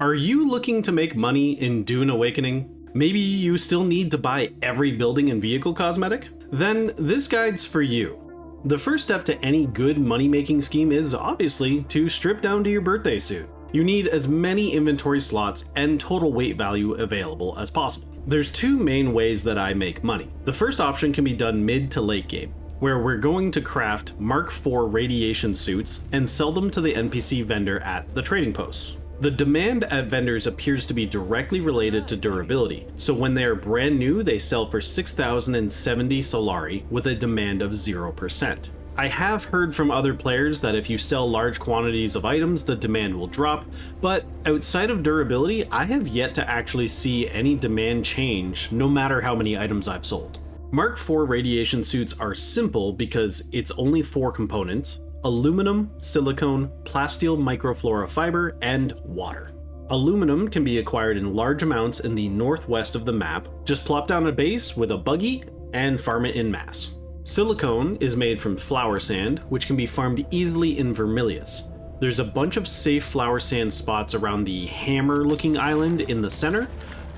Are you looking to make money in Dune Awakening? Maybe you still need to buy every building and vehicle cosmetic? Then this guide's for you. The first step to any good money-making scheme is obviously to strip down to your birthday suit. You need as many inventory slots and total weight value available as possible. There's two main ways that I make money. The first option can be done mid to late game, where we're going to craft Mark IV radiation suits and sell them to the NPC vendor at the trading posts. The demand at vendors appears to be directly related to durability, so when they are brand new, they sell for 6,070 Solari with a demand of 0%. I have heard from other players that if you sell large quantities of items, the demand will drop, but outside of durability, I have yet to actually see any demand change no matter how many items I've sold. Mark IV radiation suits are simple because it's only 4 components: aluminum, silicone, plasteel microflora fiber, and water. Aluminum can be acquired in large amounts in the northwest of the map. Just plop down a base with a buggy and farm it in mass. Silicone is made from flower sand, which can be farmed easily in Vermilius. There's a bunch of safe flower sand spots around the hammer-looking island in the center.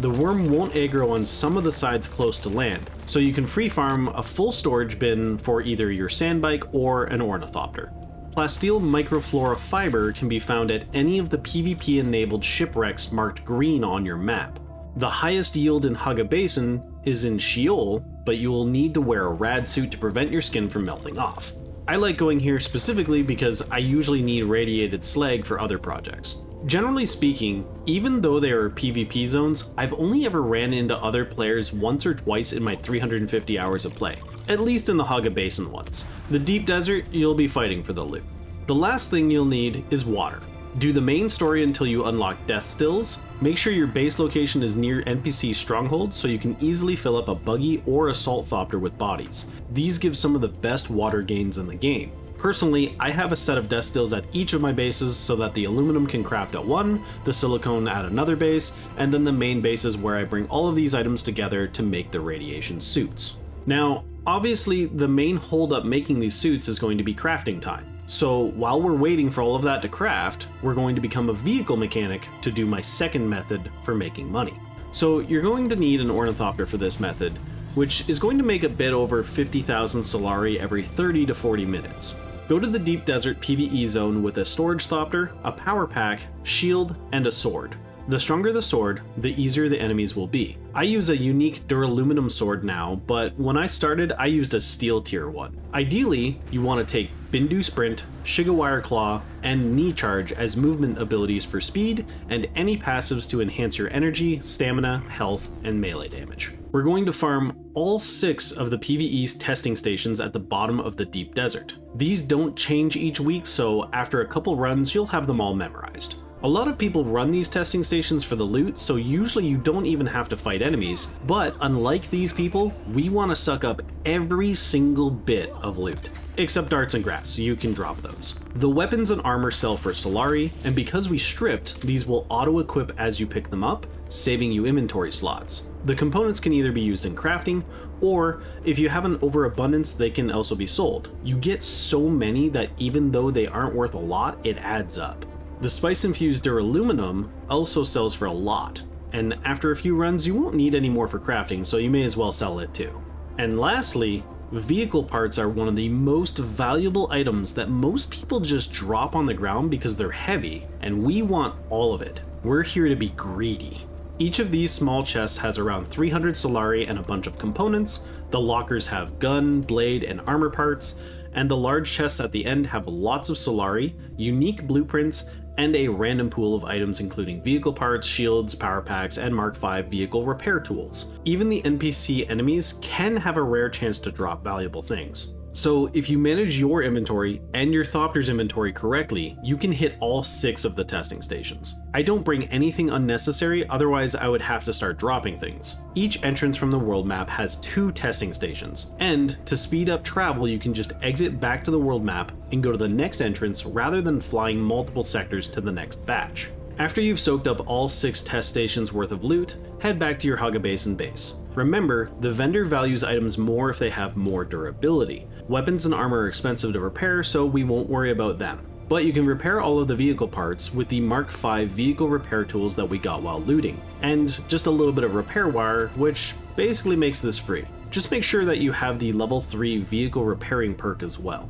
The worm won't aggro on some of the sides close to land, so you can free farm a full storage bin for either your sand bike or an ornithopter. Plasteel Microflora Fiber can be found at any of the PvP-enabled shipwrecks marked green on your map. The highest yield in Haga Basin is in Sheol, but you will need to wear a rad suit to prevent your skin from melting off. I like going here specifically because I usually need radiated slag for other projects. Generally speaking, even though they are PvP zones, I've only ever ran into other players once or twice in my 350 hours of play, at least in the Haga Basin ones. The deep desert, you'll be fighting for the loot. The last thing you'll need is water. Do the main story until you unlock death stills. Make sure your base location is near NPC strongholds so you can easily fill up a buggy or assault thopter with bodies. These give some of the best water gains in the game. Personally, I have a set of death stills at each of my bases so that the aluminum can craft at one, the silicone at another base, and then the main base is where I bring all of these items together to make the radiation suits. Now, obviously the main holdup making these suits is going to be crafting time. So while we're waiting for all of that to craft, we're going to become a vehicle mechanic to do my second method for making money. So you're going to need an ornithopter for this method, which is going to make a bit over 50,000 Solari every 30 to 40 minutes. Go to the deep desert PvE zone with a storage thopter, a power pack, shield, and a sword. The stronger the sword, the easier the enemies will be. I use a unique duraluminum sword now, but when I started, I used a steel tier 1. Ideally, you want to take Bindu Sprint, Shigawire Claw, and Knee Charge as movement abilities for speed, and any passives to enhance your energy, stamina, health, and melee damage. We're going to farm all 6 of the PvE's testing stations at the bottom of the deep desert. These don't change each week, so after a couple runs, you'll have them all memorized. A lot of people run these testing stations for the loot, so usually you don't even have to fight enemies, but unlike these people, we want to suck up every single bit of loot. Except darts and grass, so you can drop those. The weapons and armor sell for Solari, and because we stripped, these will auto-equip as you pick them up, saving you inventory slots. The components can either be used in crafting, or if you have an overabundance, they can also be sold. You get so many that even though they aren't worth a lot, it adds up. The spice-infused duraluminum also sells for a lot, and after a few runs you won't need any more for crafting, so you may as well sell it too. And lastly, vehicle parts are one of the most valuable items that most people just drop on the ground because they're heavy, and we want all of it. We're here to be greedy. Each of these small chests has around 300 Solari and a bunch of components. The lockers have gun, blade, and armor parts, and the large chests at the end have lots of Solari, unique blueprints, and a random pool of items including vehicle parts, shields, power packs, and Mark V vehicle repair tools. Even the NPC enemies can have a rare chance to drop valuable things. So if you manage your inventory and your Thopter's inventory correctly, you can hit all 6 of the testing stations. I don't bring anything unnecessary, otherwise I would have to start dropping things. Each entrance from the world map has 2 testing stations, and to speed up travel you can just exit back to the world map and go to the next entrance rather than flying multiple sectors to the next batch. After you've soaked up all 6 test stations worth of loot, head back to your Haga Basin base. Remember, the vendor values items more if they have more durability. Weapons and armor are expensive to repair, so we won't worry about them. but you can repair all of the vehicle parts with the Mark V vehicle repair tools that we got while looting, and just a little bit of repair wire, which basically makes this free. Just make sure that you have the level 3 vehicle repairing perk as well.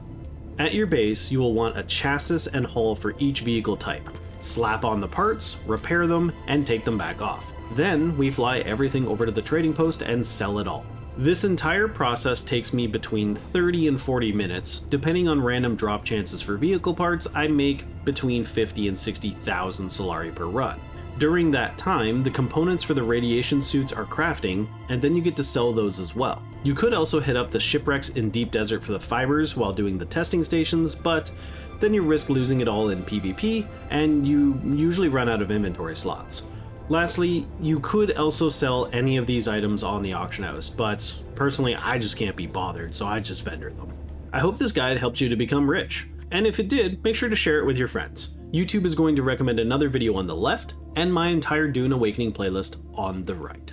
At your base, you will want a chassis and hull for each vehicle type. Slap on the parts, repair them, and take them back off. Then we fly everything over to the trading post and sell it all. This entire process takes me between 30 and 40 minutes. Depending on random drop chances for vehicle parts, I make between 50 and 60,000 Solari per run. During that time, the components for the radiation suits are crafting, and then you get to sell those as well. You could also hit up the shipwrecks in Deep Desert for the fibers while doing the testing stations, but then you risk losing it all in PvP, and you usually run out of inventory slots. Lastly, you could also sell any of these items on the auction house, but personally I just can't be bothered, so I just vendor them. I hope this guide helped you to become rich, and if it did, make sure to share it with your friends. YouTube is going to recommend another video on the left, and my entire Dune Awakening playlist on the right.